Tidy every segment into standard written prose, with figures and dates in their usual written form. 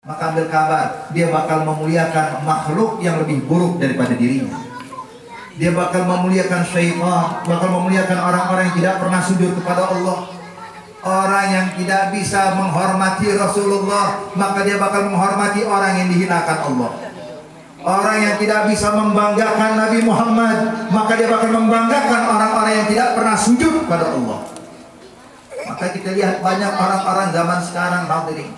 maka ambil kabar, dia bakal memuliakan makhluk yang lebih buruk daripada dirinya. Dia bakal memuliakan syaitan, bakal memuliakan orang-orang yang tidak pernah sujud kepada Allah. Orang yang tidak bisa menghormati Rasulullah, maka dia bakal menghormati orang yang dihinakan Allah. Orang yang tidak bisa membanggakan Nabi Muhammad, maka dia bakal membanggakan orang-orang yang tidak pernah sujud kepada Allah. Maka kita lihat banyak orang-orang zaman sekarang hadirin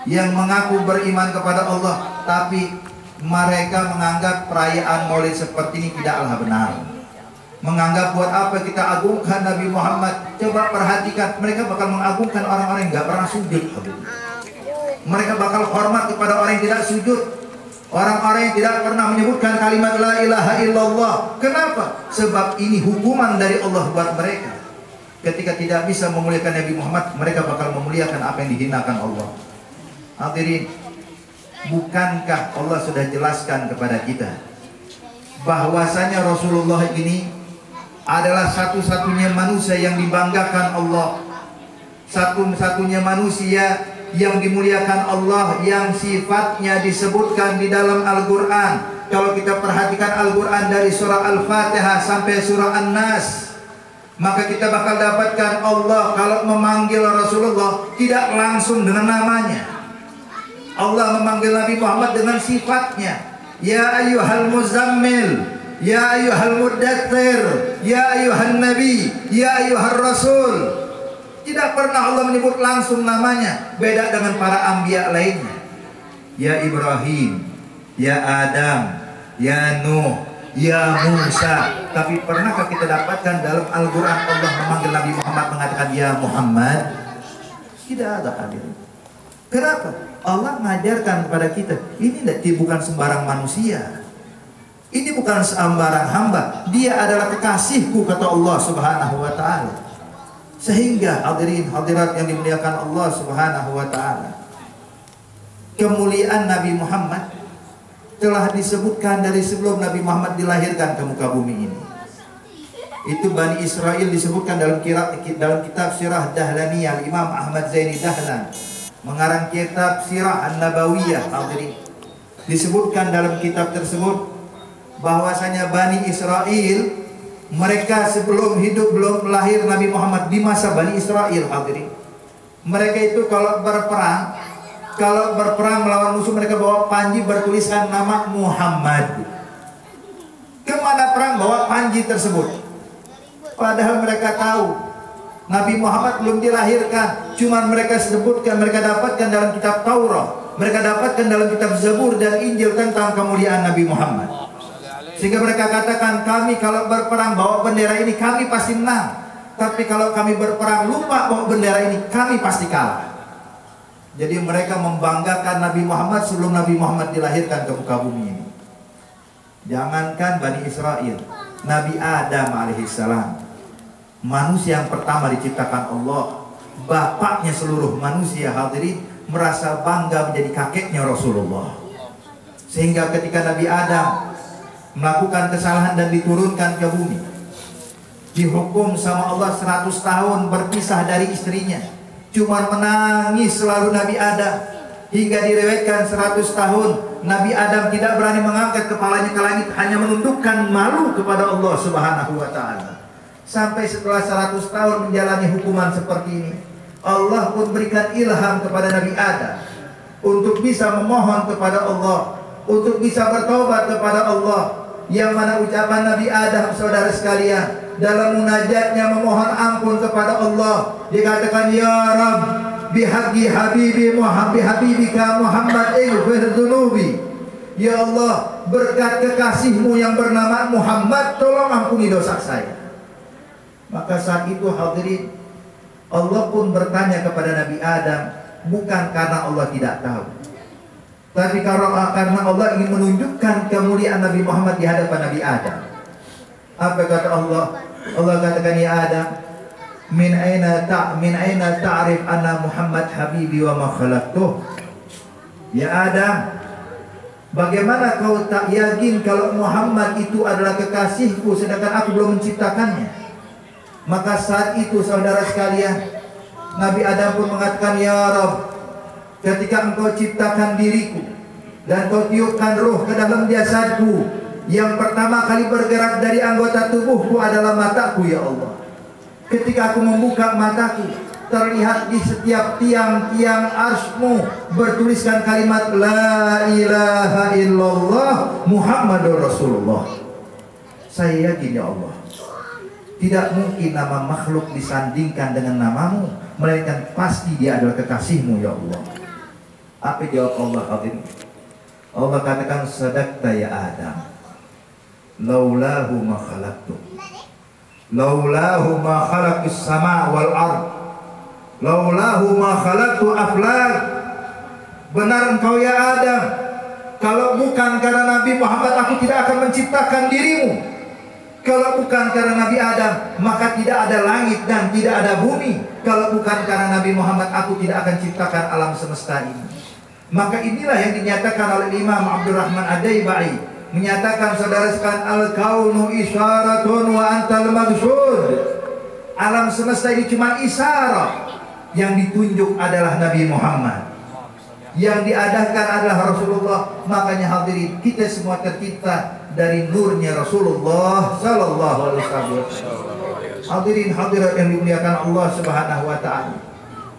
yang mengaku beriman kepada Allah, tapi mereka menganggap perayaan Maulid seperti ini tidaklah benar. Menganggap buat apa kita agungkan Nabi Muhammad? Coba perhatikan, mereka bakal mengagungkan orang-orang yang gak pernah sujud. Mereka bakal hormat kepada orang yang tidak sujud, orang-orang yang tidak pernah menyebutkan kalimat la ilaha illallah. Kenapa? Sebab ini hukuman dari Allah buat mereka. Ketika tidak bisa memuliakan Nabi Muhammad, mereka bakal memuliakan apa yang dihinakan Allah. Hadirin, bukankah Allah sudah jelaskan kepada kita bahwasanya Rasulullah ini adalah satu-satunya manusia yang dibanggakan Allah, satu-satunya manusia yang dimuliakan Allah, yang sifatnya disebutkan di dalam Al-Quran. Kalau kita perhatikan Al-Quran dari surah Al-Fatihah sampai surah An-Nas, maka kita bakal dapatkan Allah kalau memanggil Rasulullah tidak langsung dengan namanya. Allah memanggil Nabi Muhammad dengan sifatnya. Ya ayyuhal muzammil, ya ayyuhal muddathir, ya ayyuhan nabi, ya ayyuhar rasul. Tidak pernah Allah menyebut langsung namanya. Beda dengan para anbiya lainnya. Ya Ibrahim, ya Adam, ya Nuh, ya Musa. Tapi pernahkah kita dapatkan dalam Al-Quran Allah memanggil Nabi Muhammad mengatakan ya Muhammad? Tidak ada hadirin. Kenapa? Allah mengajarkan kepada kita, ini bukan sembarang manusia, ini bukan sembarang hamba, dia adalah kekasihku, kata Allah Subhanahu wa ta'ala. Sehingga hadirin hadirat yang dimuliakan Allah Subhanahu wa ta'ala, kemuliaan Nabi Muhammad telah disebutkan dari sebelum Nabi Muhammad dilahirkan ke muka bumi ini. Itu Bani Israel disebutkan dalam kitab Sirah Dahlaniyah, Imam Ahmad Zaini Dahlan mengarang kitab Sirah An-Nabawiyah. Hadirin, disebutkan dalam kitab tersebut bahwasanya Bani Israel, mereka sebelum hidup, belum lahir Nabi Muhammad, di masa Bani Israel hadirin, mereka itu kalau berperang melawan musuh, mereka bawa panji bertuliskan nama Muhammad. Kemana perang bawa panji tersebut? Padahal mereka tahu Nabi Muhammad belum dilahirkan. Cuman mereka sebutkan, mereka dapatkan dalam kitab Taurat, mereka dapatkan dalam kitab Zabur dan Injil tentang kemuliaan Nabi Muhammad. Sehingga mereka katakan, kami kalau berperang bawa bendera ini kami pasti menang, tapi kalau kami berperang lupa bawa bendera ini kami pasti kalah. Jadi mereka membanggakan Nabi Muhammad sebelum Nabi Muhammad dilahirkan ke muka bumi ini. Jangankan Bani Israel, Nabi Adam alaihissalam, manusia yang pertama diciptakan Allah, bapaknya seluruh manusia hadirin, merasa bangga menjadi kakeknya Rasulullah. Sehingga ketika Nabi Adam melakukan kesalahan dan diturunkan ke bumi, dihukum sama Allah 100 tahun berpisah dari istrinya, cuman menangis selalu Nabi Adam. Hingga direwetkan 100 tahun Nabi Adam tidak berani mengangkat kepalanya ke langit, hanya menundukkan malu kepada Allah Subhanahu wa ta'ala. Sampai setelah 100 tahun menjalani hukuman seperti ini, Allah pun berikan ilham kepada Nabi Adam untuk bisa memohon kepada Allah, untuk bisa bertobat kepada Allah. Yang mana ucapan Nabi Adam, saudara sekalian, dalam munajatnya memohon ampun kepada Allah, dikatakan ya Rabb bihaqqi habibi Muhammad, habibika Muhammad ighfir dzunubi. Ya Allah, berkat kekasihmu yang bernama Muhammad, tolong ampuni dosa saya. Maka saat itu hadirin, Allah pun bertanya kepada Nabi Adam, bukan karena Allah tidak tahu, tapi karena Allah ingin menunjukkan kemuliaan Nabi Muhammad di hadapan Nabi Adam. Apa kata Allah? Allah katakan, ya Adam, min aina ta'rif anna Muhammad habibi wa ma khalaqtuh. Ya Adam, bagaimana kau tak yakin kalau Muhammad itu adalah kekasihku sedangkan aku belum menciptakannya? Maka saat itu saudara sekalian, Nabi Adam pun mengatakan, ya Rabb, ketika Engkau ciptakan diriku dan Kau tiupkan ruh ke dalam jasadku, yang pertama kali bergerak dari anggota tubuhku adalah mataku ya Allah. Ketika aku membuka mataku, terlihat di setiap tiang-tiang arsy-Mu bertuliskan kalimat La ilaha illallah Muhammadur Rasulullah. Saya yakin ya Allah, tidak mungkin nama makhluk disandingkan dengan namamu, melainkan pasti dia adalah kekasih-Mu ya Allah. Apa jawab Allah hadirin? Allah katakan sadaqta ya Adam, laulahu ma khalaqtu, laulahu ma khalaqis sama wal ard, laulahu ma khalaqtu aflak. Benar engkau ya Adam, kalau bukan karena Nabi Muhammad aku tidak akan menciptakan dirimu. Kalau bukan karena Nabi Adam, maka tidak ada langit dan tidak ada bumi. Kalau bukan karena Nabi Muhammad, aku tidak akan ciptakan alam semesta ini. Maka inilah yang dinyatakan oleh Imam Abdurrahman Ad-Daibai, menyatakan saudara sekalian, al-kaunu isyaratun wa antal maksud. Alam semesta ini cuma isyarat, yang ditunjuk adalah Nabi Muhammad, yang diadakan adalah Rasulullah. Makanya hadirin, kita semua tercipta dari nurnya Rasulullah sallallahu alaihi wasallam. Hadirin hadirat yang dimuliakan Allah Subhanahu wa taala.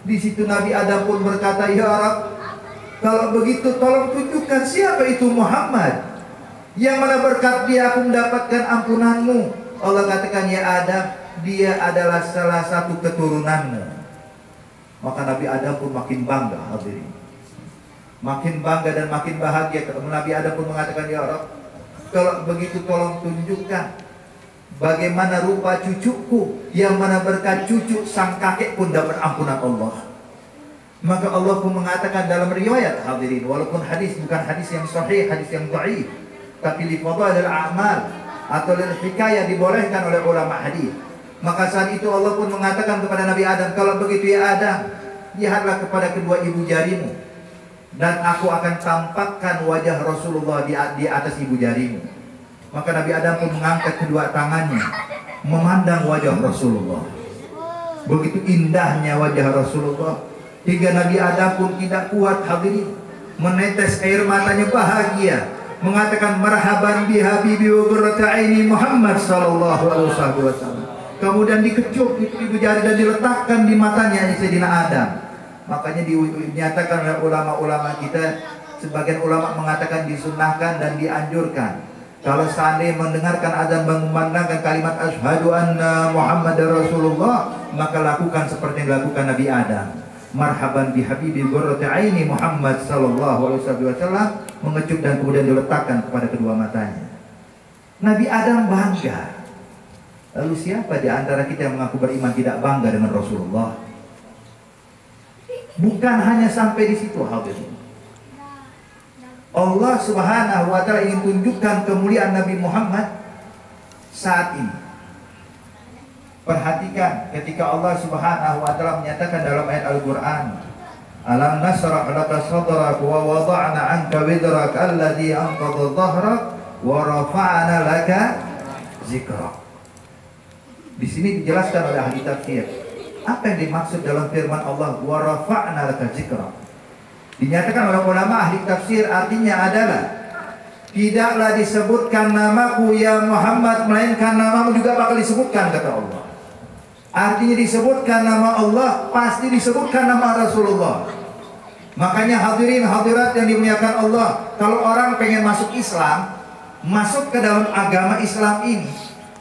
Di situ Nabi Adam pun berkata, "Ya Rabb, kalau begitu tolong tunjukkan siapa itu Muhammad, yang mana berkat dia aku mendapatkan ampunan-Mu." Allah katakan, "Ya Adam, dia adalah salah satu keturunanmu." Maka Nabi Adam pun makin bangga hadirin. Makin bangga dan makin bahagia. Nabi Adam pun mengatakan, "Ya Rabb, kalau begitu tolong tunjukkan bagaimana rupa cucuku, yang mana berkat cucu sang kakek pun dapat ampunan Allah." Maka Allah pun mengatakan dalam riwayat hadirin, walaupun hadis bukan hadis yang sahih, hadis yang dhaif, tapi li fadhailil a'mal atau lil hikayah dibolehkan oleh ulama hadis. Maka saat itu Allah pun mengatakan kepada Nabi Adam, "Kalau begitu ya Adam, lihatlah kepada kedua ibu jarimu, dan aku akan tampakkan wajah Rasulullah di atas ibu jarimu." Maka Nabi Adam pun mengangkat kedua tangannya, memandang wajah Rasulullah. Begitu indahnya wajah Rasulullah, hingga Nabi Adam pun tidak kuat hadirin, menetes air matanya bahagia, mengatakan, "Marhaban bi habibi wa qurrati aini Muhammad sallallahu alaihi wasallam." Kemudian dikecup ibu jari dan diletakkan di matanya Sayyidina Adam. Makanya dinyatakan oleh ulama-ulama kita, sebagian ulama mengatakan disunnahkan dan dianjurkan, kalau seandainya mendengarkan azan mengumandangkan kalimat asyhadu anna Muhammadar Rasulullah, maka lakukan seperti yang dilakukan Nabi Adam. Marhaban bi habibi qurrati aini Muhammad sallallahu alaihi wasallam, mengecup dan kemudian diletakkan kepada kedua matanya. Nabi Adam bangga. Lalu siapa di antara kita yang mengaku beriman tidak bangga dengan Rasulullah? Bukan hanya sampai di situ hadirin. Allah Subhanahu wa taala ingin tunjukkan kemuliaan Nabi Muhammad saat ini. Perhatikan ketika Allah Subhanahu wa taala menyatakan dalam ayat Al-Qur'an, "Alam nasrah laka sadrak wa wada'na 'anka wizrak alladhi anqadha dhahrak wa rafa'na laka zikrak." Di sini dijelaskan oleh ahli tafsir, apa yang dimaksud dalam firman Allah wa rafa'na laka zikrak. Dinyatakan oleh ulama ahli tafsir, artinya adalah tidaklah disebutkan namaku ya Muhammad, melainkan namamu juga bakal disebutkan, kata Allah. Artinya disebutkan nama Allah, pasti disebutkan nama Rasulullah. Makanya hadirin hadirat yang dimuliakan Allah, kalau orang pengen masuk Islam, masuk ke dalam agama Islam ini,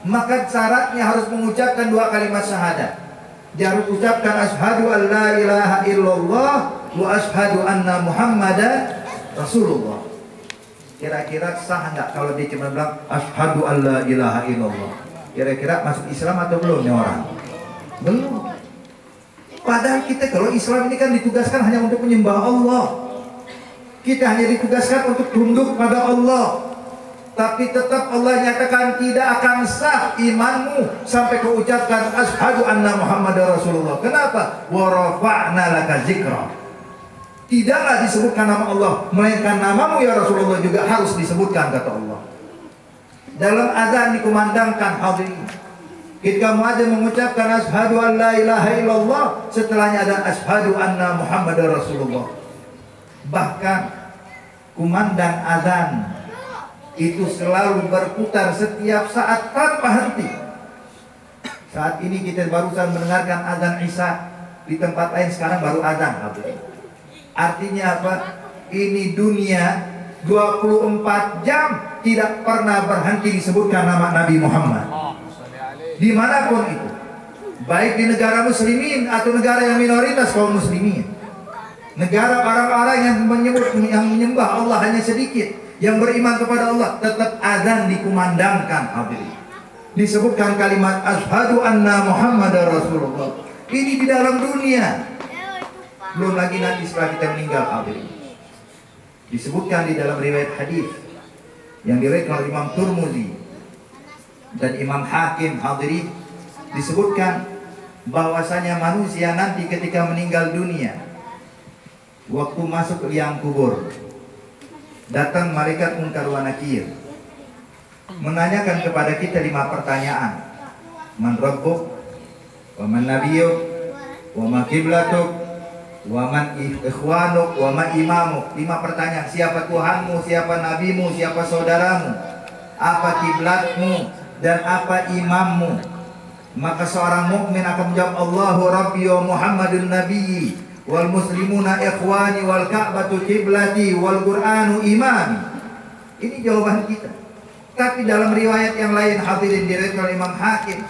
maka syaratnya harus mengucapkan dua kalimat syahadat. Dia harus ucapkan asyhadu an la ilaha illallah wa asyhadu anna Muhammadan Rasulullah. Kira-kira sah enggak kalau dia cuma bilang asyhadu an la ilaha illallah? Kira-kira masuk Islam atau belum nih orang? Belum. Padahal kita kalau Islam ini kan ditugaskan hanya untuk menyembah Allah. Kita hanya ditugaskan untuk tunduk pada Allah. Tapi tetap Allah nyatakan tidak akan sah imanmu sampai kau ucapkan asyhadu anna Muhammadar Rasulullah. Kenapa? Wa rafa'na laka zikra. Tidaklah disebutkan nama Allah, melainkan namamu ya Rasulullah juga harus disebutkan, kata Allah. Dalam azan dikumandangkan hadirin, ketika muadzin mengucapkan asyhadu an la ilaha illallah, setelahnya ada asyhadu anna Muhammadar Rasulullah. Bahkan kumandang azan itu selalu berputar setiap saat tanpa henti. Saat ini kita barusan mendengarkan azan Isya, di tempat lain sekarang baru azan. Artinya apa? Ini dunia 24 jam tidak pernah berhenti disebutkan nama Nabi Muhammad. Dimanapun itu, baik di negara muslimin atau negara yang minoritas kaum muslimin, negara orang-orang yang menyembah Allah hanya sedikit, yang beriman kepada Allah, tetap azan dikumandangkan. Disebutkan kalimat asyhadu anna Muhammadar Rasulullah. Ini di dalam dunia. Belum lagi nanti setelah kita meninggal. Disebutkan di dalam riwayat hadis yang diriwayatkan oleh Imam Turmuzi dan Imam Hakim, hadirin, disebutkan bahwasanya manusia nanti ketika meninggal dunia, waktu masuk ke liang kubur, datang malaikat Munkar wa Nakir menanyakan kepada kita 5 pertanyaan. Man rabbuk, wa man nabiyyuk, wa ma qiblatuk, wa man ikhwanuk, wa ma imamuk. 5 pertanyaan. Siapa Tuhanmu, siapa nabimu, siapa saudaramu, apa kiblatmu, dan apa imammu. Maka seorang mukmin akan menjawab, Allahu Rabbi wa Muhammadun Nabiyyi wal muslimuna ikhwani wal ka'batu kiblati wal Qur'anu imami. Ini jawaban kita. Tapi dalam riwayat yang lain, hadirin, diriwayatkan oleh Imam Hakim,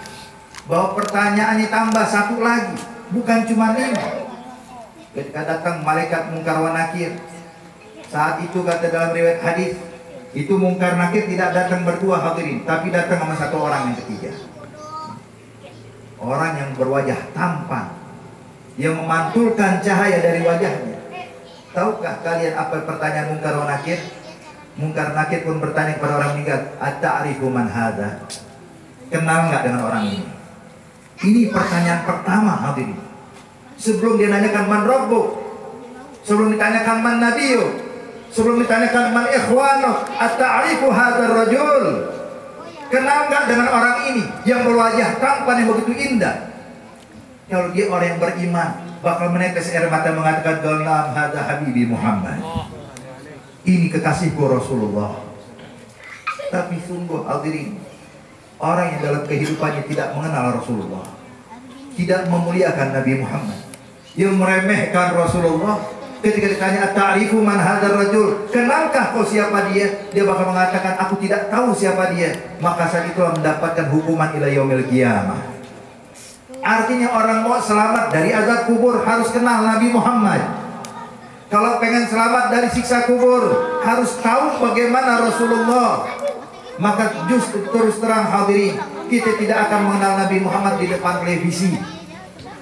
bahwa pertanyaannya tambah 1 lagi, bukan cuma 5. Ketika datang malaikat Munkar wa Nakir, saat itu kata dalam riwayat hadis, itu Munkar Nakir tidak datang berdua, hadirin, tapi datang sama 1 orang yang ketiga. Orang yang berwajah tampan, yang memantulkan cahaya dari wajahnya. Tahukah kalian apa pertanyaan Munkar wa Nakir? Munkar Nakir pun bertanya kepada orang meninggal, ata'rifu man hadza? Kenal nggak dengan orang ini? Ini pertanyaan pertama, hadirin. Sebelum dia nanyakan man rabbuk, sebelum ditanyakan man nabiyyu, sebelum ditanyakan man ikhwanuk, ata'rifu hadzal rajul? Kenal nggak dengan orang ini yang berwajah tampan yang begitu indah? Kalau dia orang yang beriman, bakal menetes air mata mengatakan, "Dalam hadza habibi Muhammad." Ini kekasihku Rasulullah. Tapi sungguh, hadirin, orang yang dalam kehidupannya tidak mengenal Rasulullah, tidak memuliakan Nabi Muhammad, yang meremehkan Rasulullah, ketika ditanya ta'rifu man hadzal rajul, kenalkah kau siapa dia? Dia bakal mengatakan, aku tidak tahu siapa dia. Maka saat itulah mendapatkan hukuman ila yaumil qiyamah. Artinya orang mau selamat dari azab kubur harus kenal Nabi Muhammad. Kalau pengen selamat dari siksa kubur harus tahu bagaimana Rasulullah. Maka justru terus terang, hadirin, kita tidak akan mengenal Nabi Muhammad di depan televisi.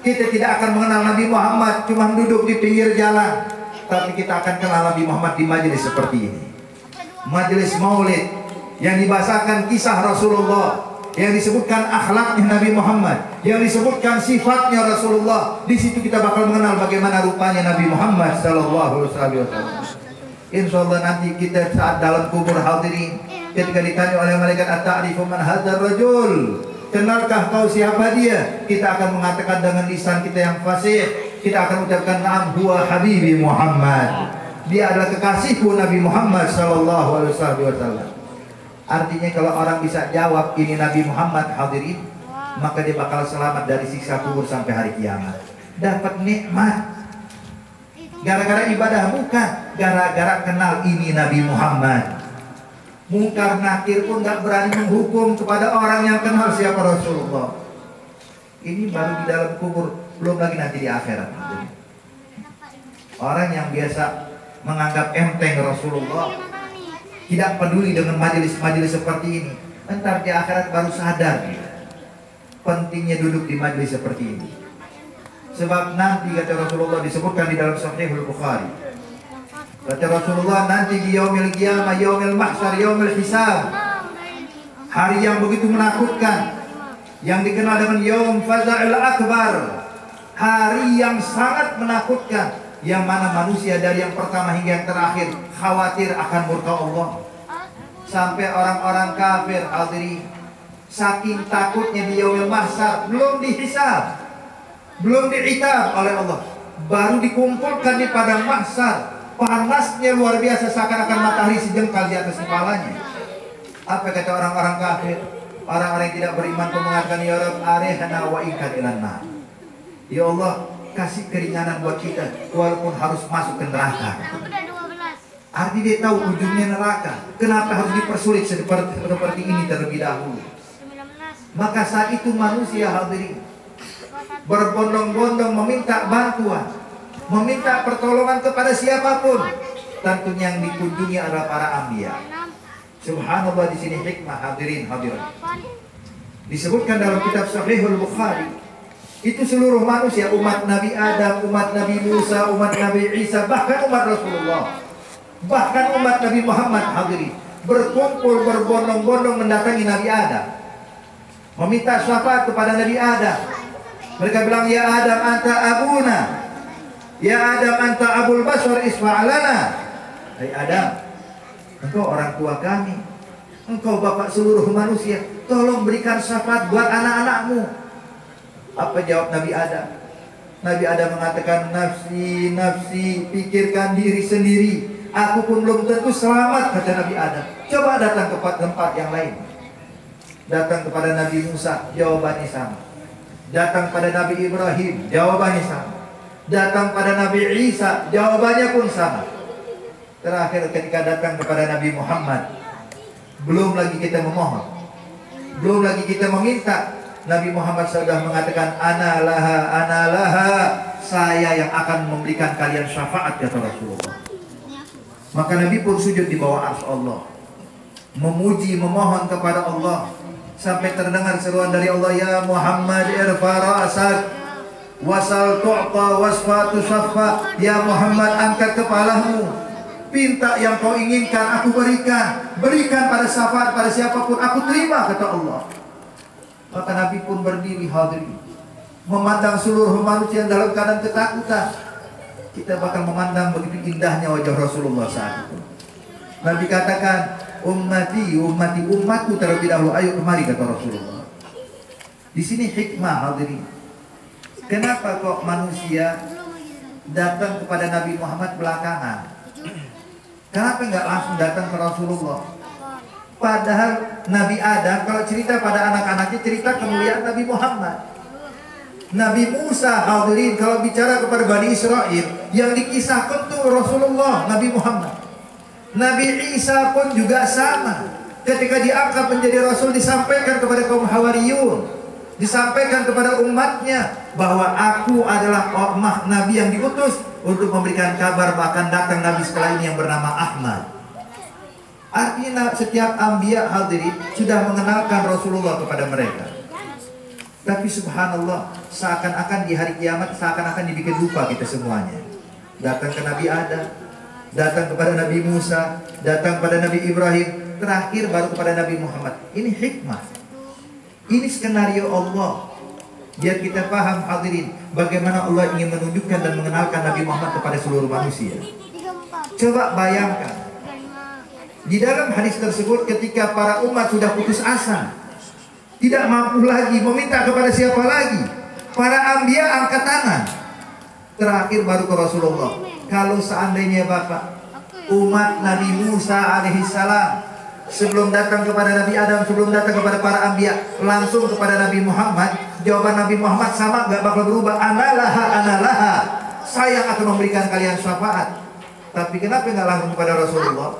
Kita tidak akan mengenal Nabi Muhammad cuma duduk di pinggir jalan. Tapi kita akan kenal Nabi Muhammad di majelis seperti ini. Majelis maulid yang dibahasakan kisah Rasulullah, yang disebutkan akhlaknya Nabi Muhammad, yang disebutkan sifatnya Rasulullah. Di situ kita bakal mengenal bagaimana rupanya Nabi Muhammad sallallahu alaihi wasallam. Insyaallah nanti kita saat dalam kubur, hadirin, ketika ditanya oleh malaikat, at-ta'rifu man hadzal rajul? Kenalkah kau siapa dia? Kita akan mengatakan dengan lisan kita yang fasih, kita akan ucapkan, na'am huwa habibi Muhammad. Dia adalah kekasihku Nabi Muhammad sallallahu alaihi wasallam. Artinya kalau orang bisa jawab ini Nabi Muhammad, hadirin, maka dia bakal selamat dari siksa kubur sampai hari kiamat. Dapat nikmat. Gara-gara ibadah, bukan, gara-gara kenal ini Nabi Muhammad. Munkar Nakir pun gak berani menghukum kepada orang yang kenal siapa Rasulullah. Ini baru di dalam kubur, belum lagi nanti di akhirat. Orang yang biasa menganggap enteng Rasulullah, tidak peduli dengan majelis-majelis seperti ini, entar di akhirat baru sadar pentingnya duduk di majelis seperti ini. Sebab nanti kata Rasulullah, disebutkan di dalam Sahihul Bukhari, kata Rasulullah, nanti di yaumil qiyamah, yaumil mahsyar, yaumil hisab, hari yang begitu menakutkan, yang dikenal dengan yaum faza'il akbar, hari yang sangat menakutkan, yang mana manusia dari yang pertama hingga yang terakhir khawatir akan murka Allah. Sampai orang-orang kafir, hadirin, saking takutnya di yaumil mahsyar, belum dihisab, belum diitab oleh Allah, baru dikumpulkan di padang mahsyar Panasnya luar biasa, seakan-akan matahari sejengkal di atas kepalanya. Apa kata orang-orang kafir? Orang-orang yang tidak beriman pun mengatakan, ya Rabb, arihna wa ingkad ilanna. Ya Allah, kasih keringanan buat kita walaupun harus masuk ke neraka. Arti dia tahu ujungnya neraka. Kenapa harus dipersulit seperti ini terlebih dahulu? Maka saat itu manusia hadirin berbondong-bondong meminta bantuan, meminta pertolongan kepada siapapun. Tentunya yang dikunjungi adalah para anbiya. Subhanallah, di sini hikmah hadirin hadirat. Disebutkan dalam kitab Sahihul Bukhari, itu seluruh manusia, umat Nabi Adam, umat Nabi Musa, umat Nabi Isa, bahkan umat Rasulullah, bahkan umat Nabi Muhammad hadirin, berkumpul berbondong-bondong mendatangi Nabi Adam, meminta syafaat kepada Nabi Adam. Mereka bilang, ya Adam anta abuna, ya Adam anta abul bashar isfa'alana. Hai Adam, engkau orang tua kami, engkau bapak seluruh manusia, tolong berikan syafaat buat anak-anakmu. Apa jawab Nabi Adam? Nabi Adam mengatakan, nafsi, nafsi, pikirkan diri sendiri, aku pun belum tentu selamat, kata Nabi Adam. Coba datang ke tempat yang lain. Datang kepada Nabi Musa, jawabannya sama. Datang pada Nabi Ibrahim, jawabannya sama. Datang pada Nabi Isa, jawabannya pun sama. Terakhir ketika datang kepada Nabi Muhammad, belum lagi kita memohon, belum lagi kita meminta, Nabi Muhammad sudah mengatakan, ana laha, saya yang akan memberikan kalian syafaat, kata Rasulullah. Maka Nabi pun sujud di bawah arsy Allah, memuji, memohon kepada Allah, sampai terdengar seruan dari Allah, ya Muhammad irfa ra'sak wasal tu'ta wasfa tushaffa. Ya Muhammad, angkat kepalamu, pinta yang kau inginkan aku berikan, berikan pada syafaat pada siapapun aku terima, kata Allah. Maka Nabi pun berdiri hadirin, memandang seluruh manusia dalam keadaan ketakutan. Kita bakal memandang begitu indahnya wajah Rasulullah saat itu. Nabi katakan, ummati, ummati, umatku terlebih dahulu, ayo kemari, kata Rasulullah. Di sini hikmah hadirin. Kenapa kok manusia datang kepada Nabi Muhammad belakangan? Kenapa nggak langsung datang ke Rasulullah? Padahal Nabi Adam kalau cerita pada anak-anaknya cerita kemuliaan Nabi Muhammad. Nabi Musa hadirin kalau bicara kepada Bani Israel yang dikisahkan tuh Rasulullah, Nabi Muhammad. Nabi Isa pun juga sama. Ketika diangkat menjadi Rasul, disampaikan kepada kaum Hawariyun, disampaikan kepada umatnya bahwa aku adalah Nabi yang diutus untuk memberikan kabar bahkan datang Nabi setelah ini yang bernama Ahmad. Artinya setiap anbiya hadirin sudah mengenalkan Rasulullah kepada mereka. Tapi subhanallah, seakan-akan di hari kiamat seakan-akan dibikin lupa kita semuanya. Datang ke Nabi Adam, datang kepada Nabi Musa, datang pada Nabi Ibrahim, terakhir baru kepada Nabi Muhammad. Ini hikmah, ini skenario Allah, biar kita paham hadirin bagaimana Allah ingin menunjukkan dan mengenalkan Nabi Muhammad kepada seluruh manusia. Coba bayangkan, di dalam hadis tersebut ketika para umat sudah putus asa, tidak mampu lagi meminta kepada siapa lagi, para anbiya angkat tangan. Terakhir baru ke Rasulullah. Kalau seandainya Bapak, umat Nabi Musa alaihissalam, sebelum datang kepada Nabi Adam, sebelum datang kepada para anbiya, langsung kepada Nabi Muhammad, jawaban Nabi Muhammad sama, gak bakal berubah. Analaha, saya akan memberikan kalian syafaat. Tapi kenapa nggak langsung kepada Rasulullah?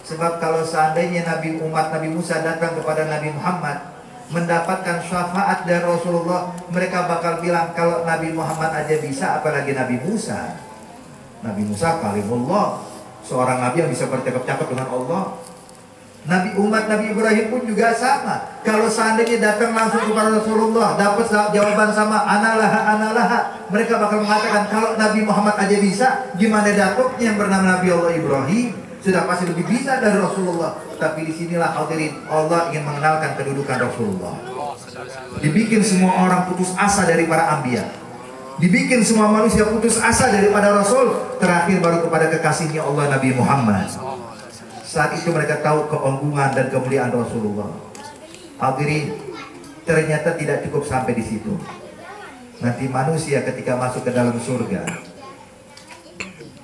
Sebab kalau seandainya umat Nabi Musa datang kepada Nabi Muhammad mendapatkan syafaat dari Rasulullah, mereka bakal bilang, kalau Nabi Muhammad aja bisa, apalagi Nabi Musa. Nabi Musa kalimullah, seorang nabi yang bisa bercakap-cakap dengan Allah. Umat Nabi Ibrahim pun juga sama. Kalau seandainya datang langsung kepada Rasulullah, dapat jawaban sama, analaha, mereka bakal mengatakan, kalau Nabi Muhammad aja bisa, gimana datuknya yang bernama Nabi Allah Ibrahim? Sudah pasti lebih bisa dari Rasulullah. Tapi disinilah hadirin, Allah ingin mengenalkan kedudukan Rasulullah. Dibikin semua orang putus asa dari para anbiya, dibikin semua manusia putus asa daripada Rasul, terakhir baru kepada kekasihnya Allah Nabi Muhammad. Saat itu mereka tahu keagungan dan kemuliaan Rasulullah. Hadirin, ternyata tidak cukup sampai di situ. Nanti manusia ketika masuk ke dalam surga,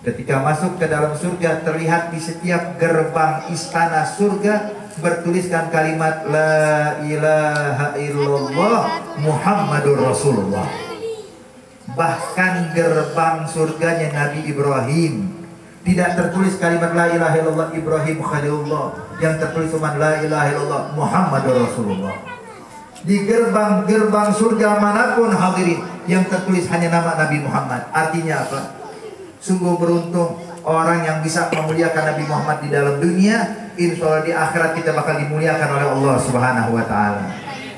Ketika masuk ke dalam surga, terlihat di setiap gerbang istana surga bertuliskan kalimat La ilaha illallah Muhammadur Rasulullah. Bahkan gerbang surganya Nabi Ibrahim tidak tertulis kalimat La ilaha illallah Ibrahim Khalilullah, yang tertulis cuma La ilaha illallah Muhammadur Rasulullah. Di gerbang-gerbang surga manapun hadirin, yang tertulis hanya nama Nabi Muhammad. Artinya apa? Sungguh beruntung orang yang bisa memuliakan Nabi Muhammad di dalam dunia, insya Allah di akhirat kita bakal dimuliakan oleh Allah Subhanahu wa Ta'ala.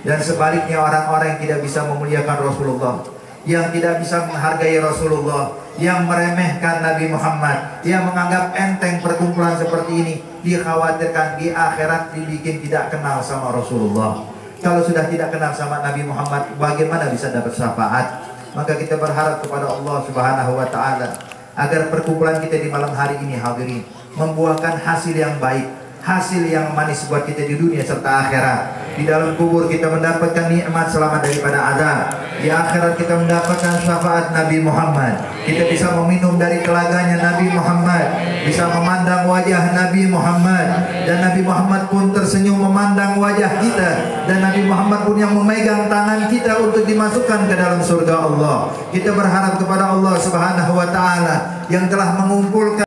Dan sebaliknya, orang-orang yang tidak bisa memuliakan Rasulullah, yang tidak bisa menghargai Rasulullah, yang meremehkan Nabi Muhammad, yang menganggap enteng perkumpulan seperti ini, dikhawatirkan di akhirat dibikin tidak kenal sama Rasulullah. Kalau sudah tidak kenal sama Nabi Muhammad, bagaimana bisa dapat syafaat? Maka kita berharap kepada Allah Subhanahu wa Ta'ala agar perkumpulan kita di malam hari ini hadirin membuahkan hasil yang baik, hasil yang manis buat kita di dunia serta akhirat. Di dalam kubur kita mendapatkan nikmat selamat daripada azab. Di akhirat kita mendapatkan syafaat Nabi Muhammad. Kita bisa meminum dari telaganya Nabi Muhammad, bisa memandang wajah Nabi Muhammad, dan Nabi Muhammad pun tersenyum memandang wajah kita, dan Nabi Muhammad pun yang memegang tangan kita untuk dimasukkan ke dalam surga Allah. Kita berharap kepada Allah Subhanahu wa Ta'ala yang telah mengumpulkan